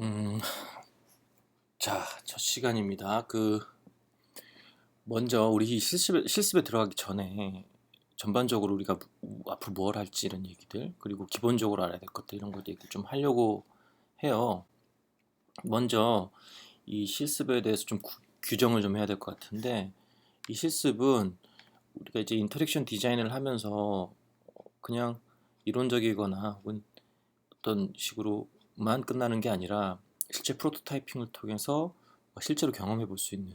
음, 자, 첫 시간입니다. 먼저 우리 실습에 들어가기 전에 전반적으로 우리가 앞으로 뭘 할지 이런 얘기들, 그리고 기본적으로 알아야 될 것들 이런 것 얘기 좀 하려고 해요. 먼저 이 실습에 대해서 좀 규정을 좀 해야 될 것 같은데, 이 실습은 우리가 이제 인터랙션 디자인을 하면서 그냥 이론적이거나 혹은 어떤 식으로만 끝나는 게 아니라 실제 프로토타이핑을 통해서 실제로 경험해 볼 수 있는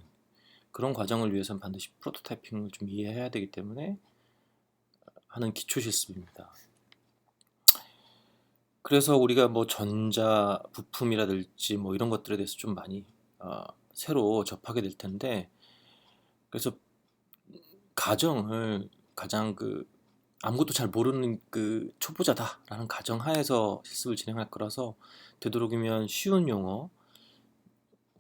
그런 과정을 위해서는 반드시 프로토타이핑을 좀 이해해야 되기 때문에 하는 기초 실습입니다. 그래서 우리가 뭐 전자 부품이라든지 뭐 이런 것들에 대해서 좀 많이 새로 접하게 될 텐데, 그래서 가정을 가장 아무것도 잘 모르는 초보자다라는 가정하에서 실습을 진행할 거라서 되도록이면 쉬운 용어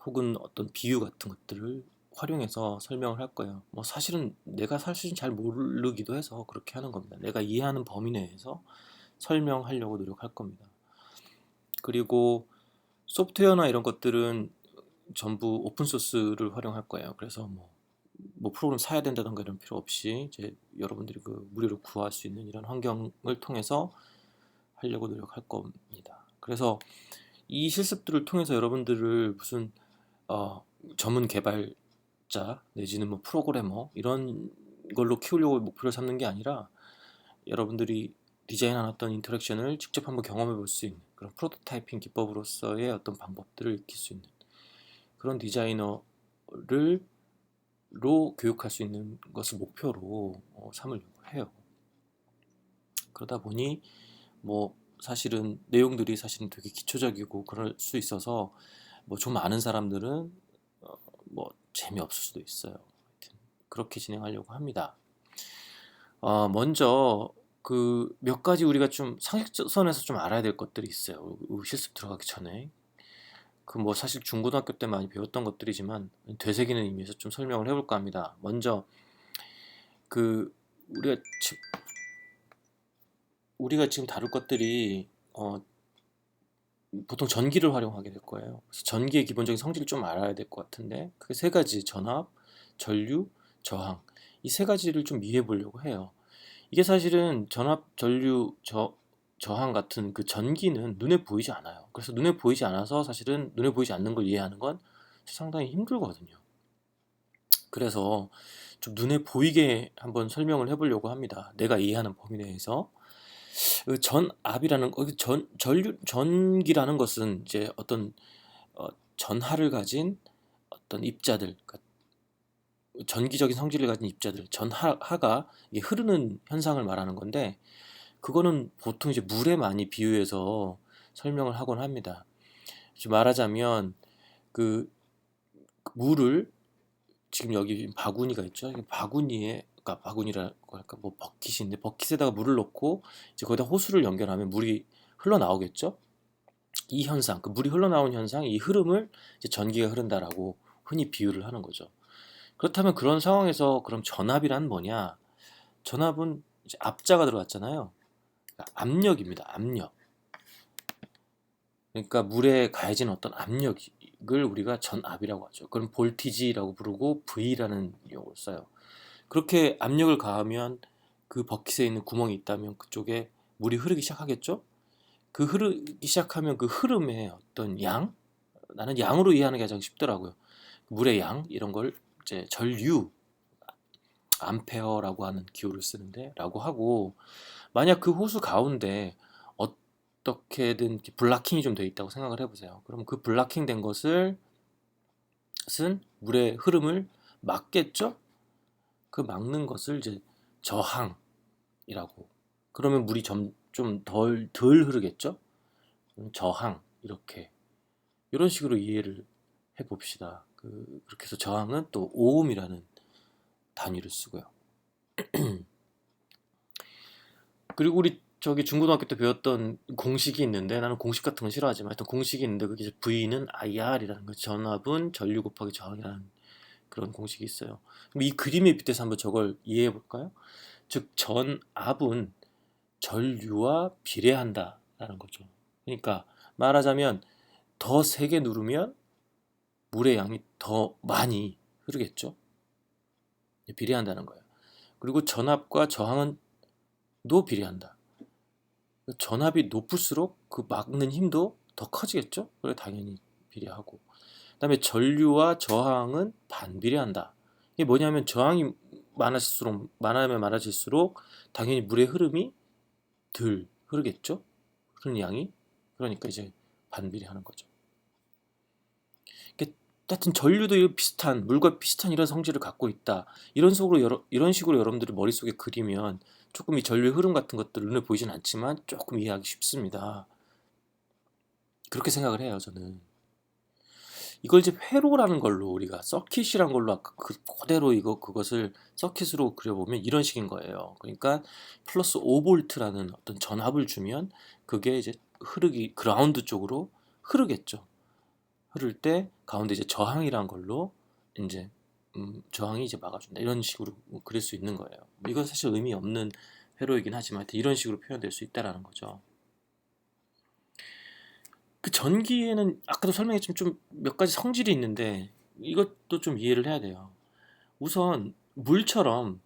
혹은 어떤 비유 같은 것들을 활용해서 설명을 할 거예요. 뭐 사실은 내가 사실은 잘 모르기도 해서 그렇게 하는 겁니다. 내가 이해하는 범위 내에서 설명하려고 노력할 겁니다. 그리고 소프트웨어나 이런 것들은 전부 오픈 소스를 활용할 거예요. 그래서 뭐 프로그램 사야 된다던가 이런 필요 없이 이제 여러분들이 무료로 구할 수 있는 이런 환경을 통해서 하려고 노력할 겁니다. 그래서 이 실습들을 통해서 여러분들을 무슨 전문 개발자 내지는 뭐 프로그래머 이런 걸로 키우려고 목표를 삼는 게 아니라 여러분들이 디자인한 어떤 인터랙션을 직접 한번 경험해 볼 수 있는 그런 프로토타이핑 기법으로서의 어떤 방법들을 익힐 수 있는 그런 디자이너를 교육할 수 있는 것을 목표로 삼으려고 해요. 그러다 보니 뭐 사실은 내용들이 사실은 되게 기초적이고 그럴 수 있어서 뭐 좀 아는 사람들은 뭐 재미없을 수도 있어요. 하여튼 그렇게 진행하려고 합니다. 먼저 몇 가지 우리가 좀 상식선에서 좀 알아야 될 것들이 있어요. 실습 들어가기 전에. 뭐 사실 중고등학교 때 많이 배웠던 것들이지만 되새기는 의미에서 좀 설명을 해볼까 합니다. 먼저 그 우리가 우리가 지금 다룰 것들이 보통 전기를 활용하게 될 거예요. 그래서 전기의 기본적인 성질을 좀 알아야 될 것 같은데 그게 세 가지 전압, 전류, 저항 이 세 가지를 좀 이해해 보려고 해요. 이게 사실은 전압, 전류, 저항 같은 그 전기는 눈에 보이지 않아요. 그래서 눈에 보이지 않아서 사실은 눈에 보이지 않는 걸 이해하는 건 상당히 힘들거든요. 그래서 좀 눈에 보이게 한번 설명을 해보려고 합니다. 내가 이해하는 범위 내에서. 전압이라는 전기라는 것은 이제 어떤 어, 전하를 가진 어떤 입자들, 그러니까 전기적인 성질을 가진 입자들, 전하가 이게 흐르는 현상을 말하는 건데 그거는 보통 이제 물에 많이 비유해서 설명을 하곤 합니다. 말하자면 그 물을 지금 여기 바구니가 있죠. 바구니에 그러니까 바구니라고 할까 뭐 버킷인데 버킷에다가 물을 넣고 이제 거기다 호수를 연결하면 물이 흘러나오겠죠. 이 현상, 그 물이 흘러나오는 현상, 이 흐름을 이제 전기가 흐른다라고 흔히 비유를 하는 거죠. 그렇다면 그런 상황에서 그럼 전압이란 뭐냐? 전압은 이제 압자가 들어갔잖아요. 그러니까 압력입니다. 압력. 그러니까 물에 가해진 어떤 압력을 우리가 전압이라고 하죠. 그럼 볼티지라고 부르고 V라는 용어를 써요. 그렇게 압력을 가하면 그 버킷에 있는 구멍이 있다면 그쪽에 물이 흐르기 시작하겠죠? 그 흐르기 시작하면 그 흐름의 어떤 양? 나는 양으로 이해하는 게 가장 쉽더라고요. 물의 양 이런 걸 이제 전류 암페어라고 하는 기호를 쓰는데 라고 하고 만약 그 호수 가운데 어떻게든 블라킹이 좀 돼 있다고 생각을 해보세요. 그럼 그 블라킹 된 것을 쓴 물의 흐름을 막겠죠? 그 막는 것을 이제 저항이라고. 그러면 물이 좀 덜 흐르겠죠? 저항 이렇게 이런 식으로 이해를 해봅시다. 그렇게 해서 저항은 또 오음이라는 단위를 쓰고요. 그리고 우리 저기 중고등학교 때 배웠던 공식이 있는데 나는 공식 같은 건 싫어하지만 하여튼 공식이 있는데 그게 V는 IR이라는 거 전압은 전류 곱하기 저항이라는 그런 공식이 있어요. 그럼 이 그림에 빗대서 한번 저걸 이해해 볼까요? 즉 전압은 전류와 비례한다라는 거죠. 그러니까 말하자면 더 세게 누르면 물의 양이 더 많이 흐르겠죠. 비례한다는 거예요. 그리고 전압과 저항은 또 비례한다. 전압이 높을수록 그 막는 힘도 더 커지겠죠. 그래 당연히 비례하고. 그다음에 전류와 저항은 반비례한다. 이게 뭐냐면 저항이 많아면 많아질수록 당연히 물의 흐름이 덜 흐르겠죠. 흐르는 양이. 그러니까 이제 반비례하는 거죠. 하여튼 전류도 비슷한 물과 비슷한 이런 성질을 갖고 있다. 이런 식으로 여러분들이 머릿속에 그리면 조금 이 전류의 흐름 같은 것들 눈에 보이진 않지만 조금 이해하기 쉽습니다. 그렇게 생각을 해요, 저는. 이걸 이제 회로라는 걸로 우리가 서킷이란 걸로 아까 그대로 그것을 서킷으로 그려보면 이런 식인 거예요. 그러니까 플러스 5V라는 어떤 전압을 주면 그게 이제 그라운드 쪽으로 흐르겠죠. 흐를 때 가운데 이제 저항이란 걸로 이제 저항이 이제 막아준다. 이런 식으로 그릴 수 있는 거예요. 이건 사실 의미 없는 회로이긴 하지만 이런 식으로 표현될 수 있다라는 거죠. 그 전기에는 아까도 설명했지만 좀 몇 가지 성질이 있는데 이것도 좀 이해를 해야 돼요. 우선 물처럼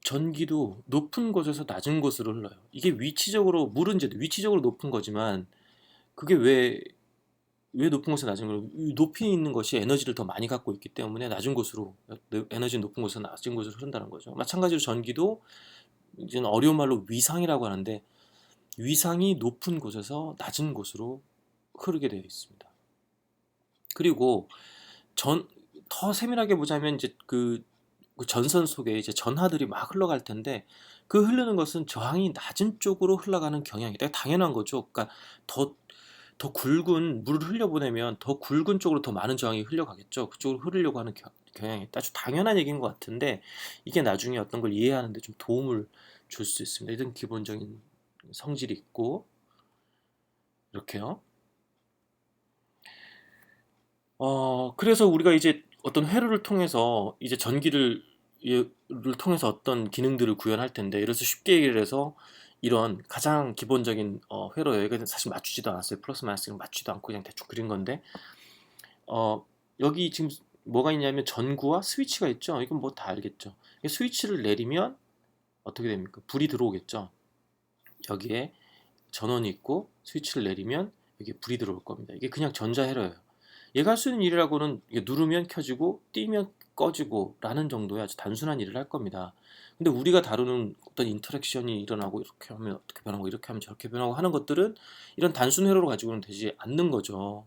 전기도 높은 곳에서 낮은 곳으로 흘러요. 이게 물은 이제 위치적으로 높은 거지만 그게 왜 높은 곳에서 낮은 거예요? 높이 있는 것이 에너지를 더 많이 갖고 있기 때문에 에너지 높은 곳에서 낮은 곳으로 흐른다는 거죠. 마찬가지로 전기도 이제는 어려운 말로 위상이라고 하는데 위상이 높은 곳에서 낮은 곳으로 흐르게 되어 있습니다. 그리고 더 세밀하게 보자면 이제 그 전선 속에 이제 전하들이 막 흘러갈 텐데 그 흐르는 것은 저항이 낮은 쪽으로 흘러가는 경향이다. 당연한 거죠. 그러니까 더 굵은 물을 흘려보내면 더 굵은 쪽으로 더 많은 저항이 흘러가겠죠. 그쪽으로 흐르려고 하는 경향이 있다. 아주 당연한 얘기인 것 같은데 이게 나중에 어떤 걸 이해하는 데 좀 도움을 줄 수 있습니다. 이런 기본적인 성질이 있고 이렇게요. 그래서 우리가 이제 어떤 회로를 통해서 이제 전기를 통해서 어떤 기능들을 구현할 텐데, 예를 들어서 쉽게 얘기를 해서 이런 가장 기본적인 회로 여기가 사실 맞추지도 않았어요. 플러스 마이너스를 맞추지도 않고 그냥 대충 그린 건데, 어, 여기 지금 뭐가 있냐면 전구와 스위치가 있죠. 이건 뭐 다 알겠죠. 스위치를 내리면 어떻게 됩니까? 불이 들어오겠죠. 여기에 전원이 있고 스위치를 내리면 여기에 불이 들어올 겁니다. 이게 그냥 전자회로예요. 얘가 할 수 있는 일이라고는 이게 누르면 켜지고 뛰면 꺼지고 라는 정도의 아주 단순한 일을 할 겁니다. 근데 우리가 다루는 어떤 인터랙션이 일어나고 이렇게 하면 어떻게 변하고 이렇게 하면 저렇게 변하고 하는 것들은 이런 단순 회로로 가지고는 되지 않는 거죠.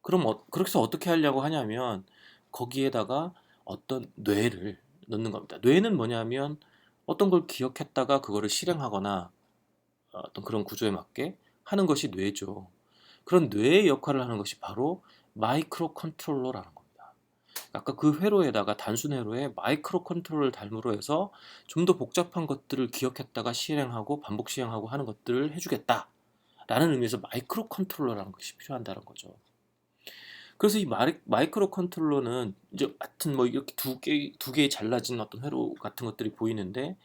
그럼 그렇게 해서 어떻게 하려고 하냐면 거기에다가 어떤 뇌를 넣는 겁니다. 뇌는 뭐냐면 어떤 걸 기억했다가 그거를 실행하거나 어떤 그런 구조에 맞게 하는 것이 뇌죠. 그런 뇌의 역할을 하는 것이 바로 마이크로 컨트롤러라는 겁니다. 아까 그 회로에다가 단순 회로에 마이크로 컨트롤러를 달므로 해서 좀 더 복잡한 것들을 기억했다가 실행하고 반복 시행하고 하는 것들을 해주겠다 라는 의미에서 마이크로 컨트롤러라는 것이 필요한다는 거죠. 그래서 이 마이크로 컨트롤러는 이제 하여튼 뭐 이렇게 두 개의 잘라진 어떤 회로 같은 것들이 보이는데,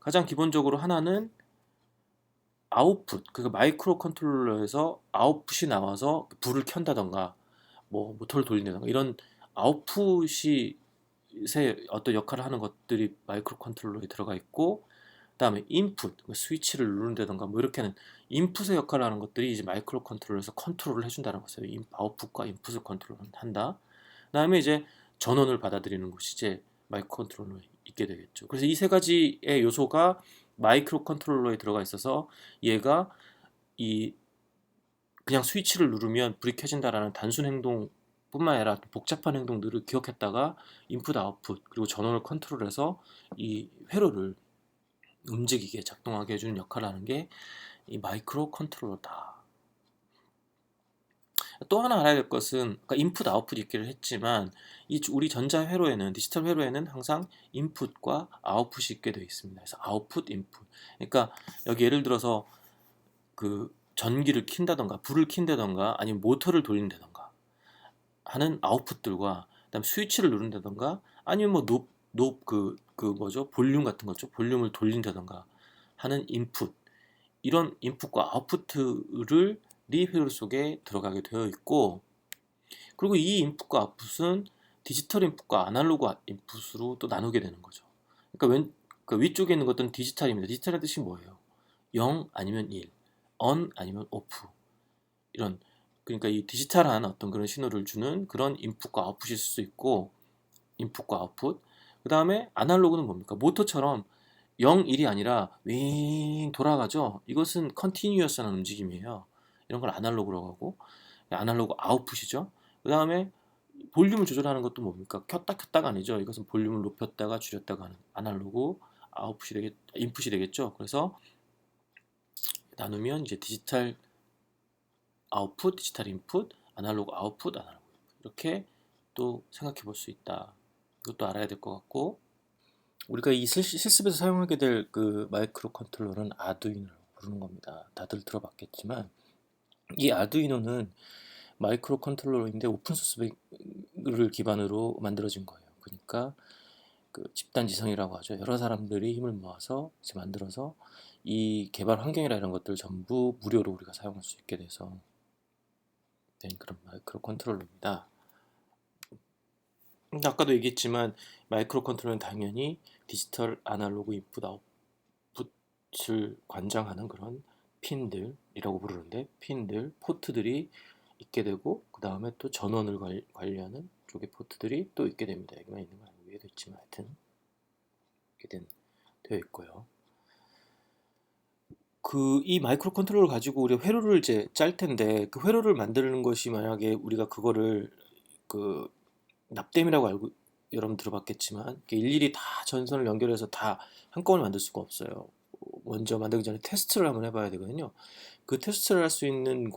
가장 기본적으로 하나는 아웃풋, 그러니까 마이크로 컨트롤러에서 아웃풋이 나와서 불을 켠다던가 뭐 모터를 돌린다던가 이런 아웃풋이 어떤 역할을 하는 것들이 마이크로 컨트롤러에 들어가 있고, 그다음에 인풋, 스위치를 누른다던가 뭐 이렇게 하는 인풋의 역할을 하는 것들이 이제 마이크로 컨트롤러에서 컨트롤을 해준다는 거예요. 아웃풋과 인풋을 컨트롤한다. 그다음에 이제 전원을 받아들이는 것이 이제 마이크로 컨트롤러에 있게 되겠죠. 그래서 이 세 가지의 요소가 마이크로 컨트롤러에 들어가 있어서 얘가 이 그냥 스위치를 누르면 불이 켜진다라는 단순 행동뿐만 아니라 복잡한 행동들을 기억했다가 인풋 아웃풋 그리고 전원을 컨트롤해서 이 회로를 움직이게 작동하게 해주는 역할을 하는 게 이 마이크로 컨트롤러다. 또 하나 알아야 될 것은 아까 인풋 아웃풋 있기를 했지만 우리 전자 회로에는 디지털 회로에는 항상 인풋과 아웃풋이 있게 되어 있습니다. 그래서 아웃풋 인풋. 그러니까 여기 예를 들어서 그 전기를 킨다던가 불을 킨다던가 아니면 모터를 돌린다던가 하는 아웃풋들과 그다음 스위치를 누른다던가 아니면 뭐 뭐죠? 볼륨 같은 거죠. 볼륨을 돌린다던가 하는 인풋, 이런 인풋과 아웃풋을 회로 속에 들어가게 되어 있고, 그리고 이 인풋과 아웃풋은 디지털 인풋과 아날로그 인풋으로 또 나누게 되는 거죠. 그러니까 위쪽에 있는 것들은 디지털입니다. 디지털의 뜻이 뭐예요? 0 아니면 1, on 아니면 off, 이런, 그러니까 이 디지털한 어떤 그런 신호를 주는 그런 인풋과 아웃풋일 수 있고, 인풋과 아웃풋. 그 다음에 아날로그는 뭡니까? 모터처럼 0, 1이 아니라 윙 돌아가죠. 이것은 컨티뉴어스한 움직임이에요. 이런 걸 아날로그라고 하고, 아날로그 아웃풋이죠. 그 다음에 볼륨을 조절하는 것도 뭡니까? 켰다가 아니죠. 이것은 볼륨을 높였다가 줄였다가 하는 아날로그 인풋이 되겠죠. 그래서 나누면 이제 디지털 아웃풋, 디지털 인풋, 아날로그 아웃풋, 아날로그 인풋, 이렇게 또 생각해 볼 수 있다. 이것도 알아야 될 것 같고, 우리가 이 실습에서 사용하게 될 그 마이크로 컨트롤러는 아두이노라고 부르는 겁니다. 다들 들어봤겠지만 이 아두이노는 마이크로 컨트롤러인데 오픈소스를 기반으로 만들어진 거예요. 그러니까 그 집단 지성이라고 하죠. 여러 사람들이 힘을 모아서 이제 만들어서 이 개발 환경이나 이런 것들 전부 무료로 우리가 사용할 수 있게 돼서 된 그런 마이크로 컨트롤러입니다. 근데 아까도 얘기했지만 마이크로 컨트롤러는 당연히 디지털 아날로그 인풋 아웃풋을 관장하는 그런 핀들이라고 부르는데, 핀들, 포트들이 있게 되고, 그 다음에 또 전원을 관리하는 쪽의 포트들이 또 있게 됩니다. 여기만 있는 건 아니고 위에도 있지만 하여튼 이렇게 되어 있고요. 이 마이크로 컨트롤러를 가지고 우리가 회로를 이제 짤 텐데, 그 회로를 만드는 것이 만약에 우리가 그거를 그 납땜이라고 알고 여러분 들어봤겠지만, 일일이 다 전선을 연결해서 다 한꺼번에 만들 수가 없어요. 먼저 만들기 전에 테스트를 한번 해봐야 되거든요. 그 테스트를 할 수 있는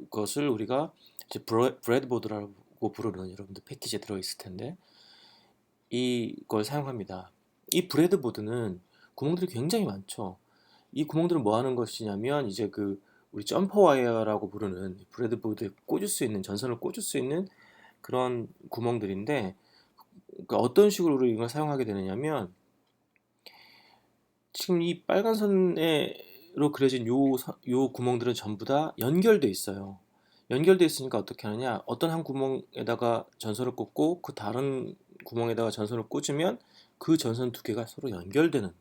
것을 우리가 이제 브레드보드라고 부르는, 여러분들 패키지에 들어있을 텐데 이걸 사용합니다. 이 브레드보드는 구멍들이 굉장히 많죠. 이 구멍들은 뭐 하는 것이냐면, 이제 우리 점퍼 와이어라고 부르는 브레드보드에 꽂을 수 있는, 전선을 꽂을 수 있는 그런 구멍들인데, 그러니까 어떤 식으로 우리가 이걸 사용하게 되느냐면, 지금 이 빨간 선으로 그려진 요 구멍들은 전부 다 연결돼 있어요. 연결돼 있으니까 어떻게 하느냐? 어떤 한 구멍에다가 전선을 꽂고 그 다른 구멍에다가 전선을 꽂으면 그 전선 두 개가 서로 연결되는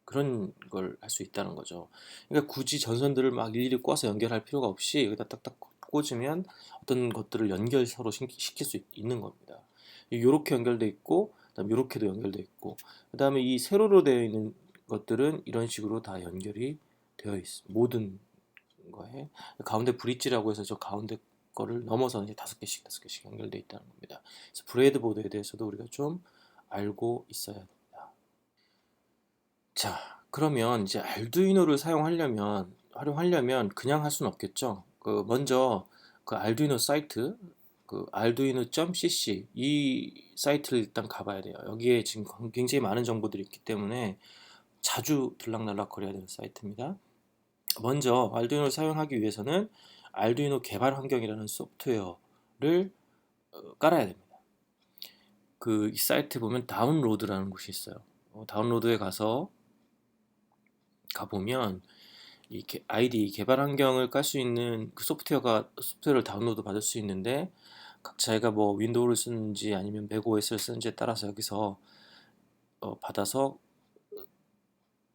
그런 걸 할 수 있다는 거죠. 그러니까 굳이 전선들을 막 일일이 꽂아서 연결할 필요가 없이 여기다 딱딱 꽂으면 어떤 것들을 서로 시킬 수 있는 겁니다. 이렇게 연결돼 있고, 그다음 이렇게도 연결돼 있고, 그다음에 이 세로로 되어 있는 것들은 이런 식으로 다 연결이 되어 있습니다. 모든 거에 가운데 브릿지라고 해서 저 가운데 거를 넘어서 이제 다섯 개씩 연결되어 있다는 겁니다. 그래서 브레이드보드에 대해서도 우리가 좀 알고 있어야 됩니다. 자, 그러면 이제 알두이노를 활용하려면 그냥 할 수는 없겠죠. 먼저 그 알두이노 사이트, 그 arduino.cc 이 사이트를 일단 가봐야 돼요. 여기에 지금 굉장히 많은 정보들이 있기 때문에 자주 들락날락 거려야 되는 사이트입니다. 먼저 알두이노를 사용하기 위해서는 알두이노 개발 환경이라는 소프트웨어를 깔아야 됩니다. 이 사이트 보면 다운로드라는 곳이 있어요. 다운로드에 가보면 이 아이디 개발 환경을 깔 수 있는 그 소프트웨어를 다운로드 받을 수 있는데, 자기가 뭐 윈도우를 쓰는지 아니면 맥OS를 쓰는지에 따라서 여기서 받아서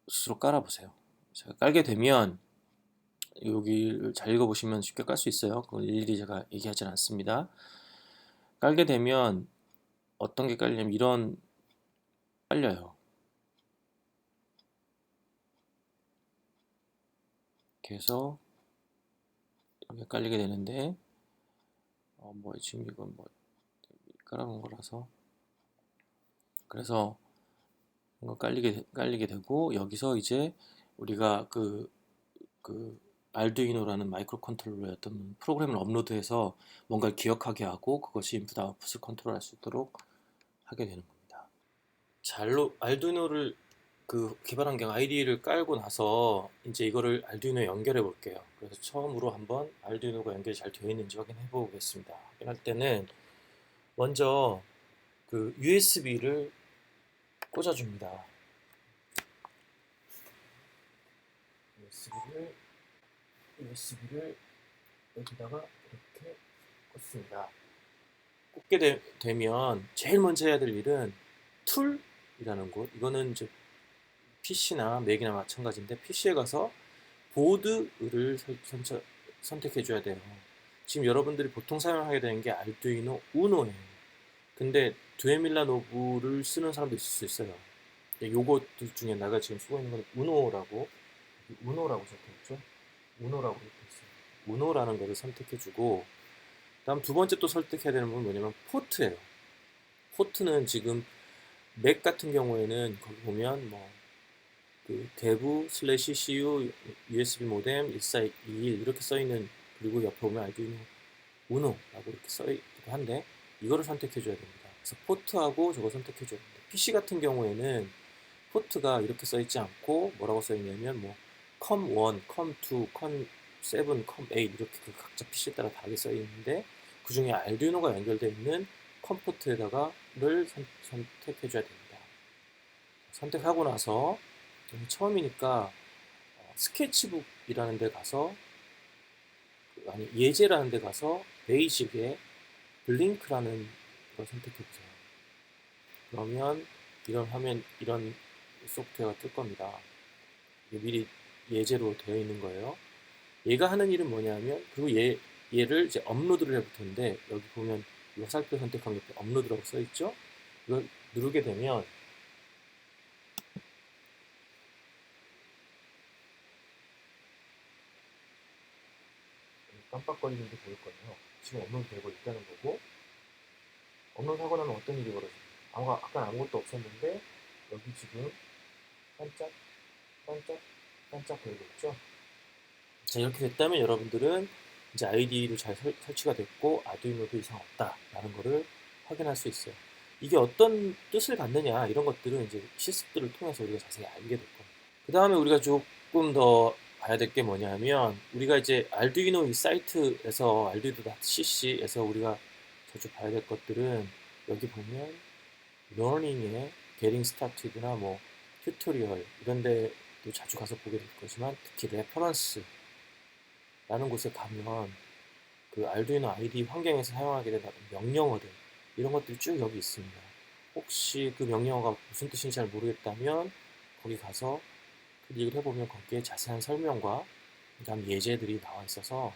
스스로 깔아보세요. 제가 깔게 되면 여기를 잘 읽어보시면 쉽게 깔 수 있어요. 그걸 일일이 제가 얘기하진 않습니다. 깔게 되면 어떤 게 깔리냐면 이런 깔려요. 그래서 이렇게 깔리게 되는데, 뭐 지금 이건 뭐 깔아놓은 거라서, 그래서 이거 깔리게 되고, 여기서 이제 우리가 그 알두이노라는 마이크로 컨트롤러의 어떤 프로그램을 업로드해서 뭔가를 기억하게 하고, 그것이 인풋 아웃풋을 컨트롤할 수 있도록 하게 되는 겁니다. 자, 알두이노를 개발 환경 IDE를 깔고 나서 이제 이거를 알두이노에 연결해 볼게요. 그래서 처음으로 한번 알두이노가 연결이 잘 되어 있는지 확인해 보겠습니다. 확인할 때는 먼저 USB를 꽂아줍니다. USB를 여기다가 이렇게 꽂습니다. 꽂게 되면 제일 먼저 해야 될 일은 툴이라는 곳, 이거는 이제 PC나 맥이나 마찬가지인데 PC에 가서 보드를 선택해 줘야 돼요. 지금 여러분들이 보통 사용하게 되는 게 알두이노 우노예요. 근데 두에밀라 노브를 쓰는 사람도 있을 수 있어요. 요것들 중에 내가 지금 쓰고 있는 건 우노라고 적혀있죠. 우노라고 이렇게 있어요. 우노라는 거를 선택해주고, 다음 두 번째 또 설득해야 되는 건 뭐냐면 포트예요. 포트는 지금 맥 같은 경우에는 거기 보면 뭐 그 대부 슬래시 CU USB 모뎀 1421 이렇게 써있는, 그리고 옆에 보면 알두이노 우노라고 이렇게 써있기도 한데 이거를 선택해줘야 됩니다. 그래서 포트하고 저거 선택해줘야 됩니다. PC 같은 경우에는 포트가 이렇게 써있지 않고 뭐라고 써있냐면 뭐 COM1, COM2, COM7, COM8 이렇게 그 각자 PC에 따라 다르게 써있는데 그 중에 알두이노가 연결되어 있는 컴 포트에다가를 선택해줘야 됩니다. 선택하고 나서 처음이니까 스케치북이라는 데 가서 아니 예제라는 데 가서 베이직에 블링크라는 걸 선택해 보세요. 그러면 이런 화면, 이런 소프트웨어가 뜰 겁니다. 미리 예제로 되어 있는 거예요. 얘가 하는 일은 뭐냐면, 그리고 얘를 이제 업로드를 해볼 텐데 여기 보면 화살표 선택한 옆에 업로드라고 써 있죠. 이걸 누르게 되면 깜빡거리는 게 보일 거예요. 지금 업로드 되고 있다는 거고, 업로드하고 나면 어떤 일이 벌어져요? 아까 아무것도 없었는데 여기 지금 반짝 반짝 반짝거리고 있죠. 자, 이렇게 됐다면 여러분들은 이제 아이디로 잘 설치가 됐고 아두이노도 이상 없다라는 거를 확인할 수 있어요. 이게 어떤 뜻을 갖느냐 이런 것들은 이제 실습들을 통해서 우리가 자세히 알게 될 겁니다. 그 다음에 우리가 조금 더 봐야 될 게 뭐냐면, 우리가 이제 알두이노 이 사이트에서 arduino.cc에서 우리가 자주 봐야 될 것들은 여기 보면 learning에 getting started나 뭐 튜토리얼 이런 데도 자주 가서 보게 될 거지만, 특히 레퍼런스라는 곳에 가면 그 알두이노 IDE 환경에서 사용하게 되는 명령어들 이런 것들이 쭉 여기 있습니다. 혹시 그 명령어가 무슨 뜻인지 잘 모르겠다면 거기 가서 클릭을 해보면 거기에 자세한 설명과 그 다음 예제들이 나와 있어서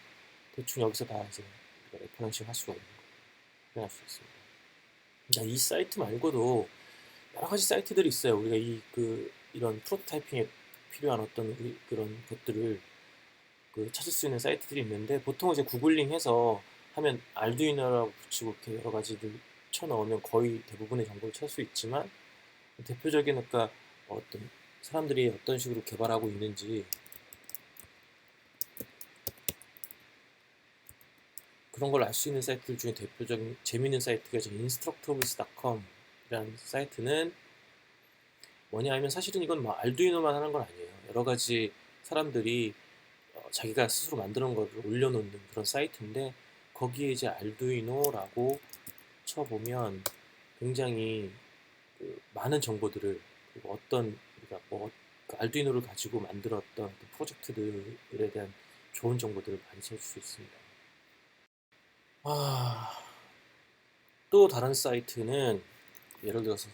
대충 여기서 다 이제 레퍼런싱 할 수가 있는 거예요. 확인할 수 있습니다. 그러니까 이 사이트 말고도 여러 가지 사이트들이 있어요. 우리가 이런 프로토타이핑에 필요한 어떤 그런 것들을 찾을 수 있는 사이트들이 있는데, 보통 이제 구글링해서 하면 알두이노라고 붙이고 이렇게 여러 가지들 쳐넣으면 거의 대부분의 정보를 찾을 수 있지만, 대표적인 그러니까 어떤 사람들이 어떤 식으로 개발하고 있는지 그런 걸 알 수 있는 사이트들 중에 대표적인 재미있는 사이트가 이제 instructables.com이라는 사이트는 뭐냐 하면, 사실은 이건 뭐 알두이노만 하는 건 아니에요. 여러 가지 사람들이 자기가 스스로 만드는 거를 올려놓는 그런 사이트인데, 거기에 이제 알두이노라고 쳐보면 굉장히 많은 정보들을, 그리고 어떤 우리가 알두이노를 가지고 만들었던 프로젝트들에 대한 좋은 정보들을 많이 찾을 수 있습니다. 또 다른 사이트는 예를 들어서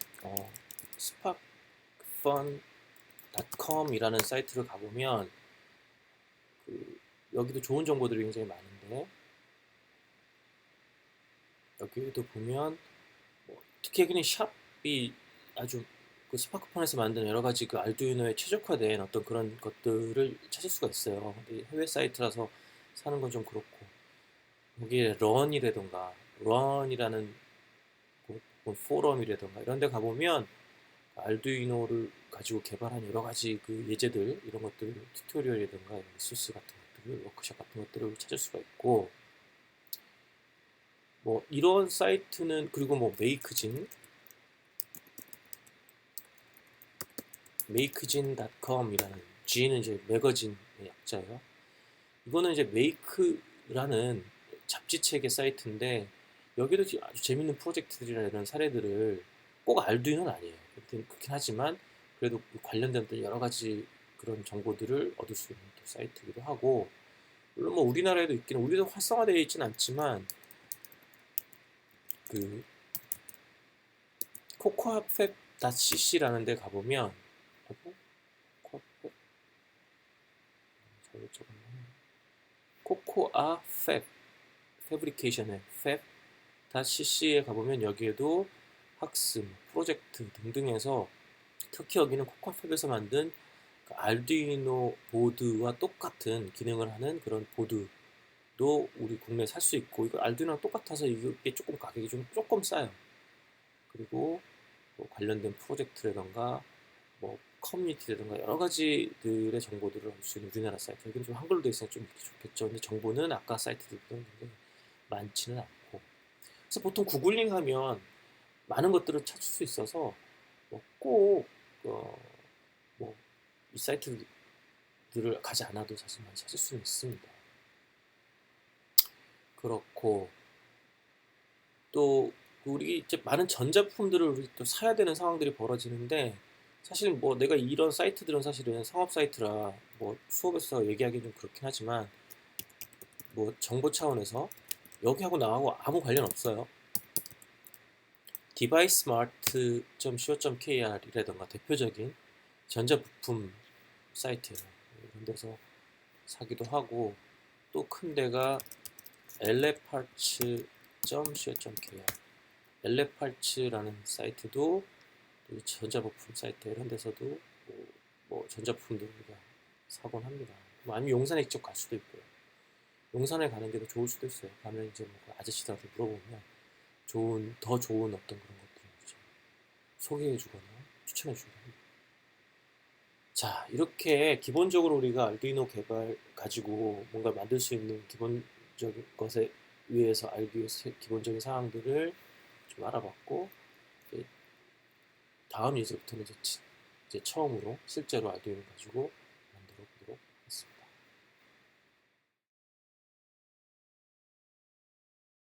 sparkfun.com이라는 사이트를 가보면 여기도 좋은 정보들이 굉장히 많은데, 여기도 보면 특히 그냥 샵이 아주 스파크폰에서 만든 여러 가지 알두이노에 최적화된 어떤 그런 것들을 찾을 수가 있어요. 근데 해외 사이트라서 사는 건 좀 그렇고, 여기에 런이라는 포럼이라던가 이런 데 가보면 알두이노를 가지고 개발한 여러 가지 예제들, 이런 것들, 튜토리얼이라든가 리소스 같은 것들을, 워크숍 같은 것들을 찾을 수가 있고, 뭐 이런 사이트는, 그리고 뭐 make진.com이라는, G는 이제 매거진의 약자예요. 이거는 이제 메이크라는 잡지체계 사이트인데, 여기도 아주 재밌는 프로젝트들이나 이런 사례들을, 꼭 알두이노는 아니에요. 그렇긴 하지만 그래도 관련된 여러 가지 그런 정보들을 얻을 수 있는 또 사이트이기도 하고, 물론 뭐 우리나라에도 있긴 우리도 활성화되어 있진 않지만 그 cocoafab.cc라는 데 가보면 잘못 적었네. cocoafab 패브리케이션의 fab.cc에 가보면 여기에도 학습, 프로젝트 등등 해서 특히 여기는 코코아팝에서 만든 그 알두이노 보드와 똑같은 기능을 하는 그런 보드도 우리 국내에 살 수 있고, 이거 알두이노랑 똑같아서 이게 조금 가격이 조금 싸요. 그리고 뭐 관련된 프로젝트라던가 뭐 커뮤니티라던가 여러 가지들의 정보들을 알 수 있는 우리나라 사이트. 여기는 좀 한글로 되어 있으면 좀 좋겠죠. 근데 정보는 아까 사이트들보다 굉장히 많지는 않고. 그래서 보통 구글링 하면 많은 것들을 찾을 수 있어서 꼭 뭐 이 사이트들을 가지 않아도 사실 많이 찾을 수는 있습니다. 그렇고 또 우리 이제 많은 전자품들을 우리 또 사야 되는 상황들이 벌어지는데, 사실 뭐 내가 이런 사이트들은 사실은 상업 사이트라 뭐 수업에서 얘기하기 좀 그렇긴 하지만 뭐 정보 차원에서 여기하고 나하고 아무 관련 없어요. deviceMart.co.kr이라던가 대표적인 전자부품 사이트예요. 이런 데서 사기도 하고, 또 큰 데가 eleparts.co.kr, 엘레팔츠라는 사이트도 전자부품 사이트, 이런 데서도 뭐 전자부품들 우리가 사곤 합니다. 아니면 용산에 직접 갈 수도 있고요. 용산에 가는 게 더 좋을 수도 있어요. 가면 이제 뭐 아저씨들한테 물어보면 더 좋은 어떤 그런 것들을 이제 소개해주거나 추천해주거나 합니다. 자, 이렇게 기본적으로 우리가 알두이노 개발 가지고 뭔가 만들 수 있는 기본적인 것에 위해서 알기 위해서 기본적인 사항들을 좀 알아봤고, 이제 다음 이제부터는 이제 처음으로 실제로 알두이노 가지고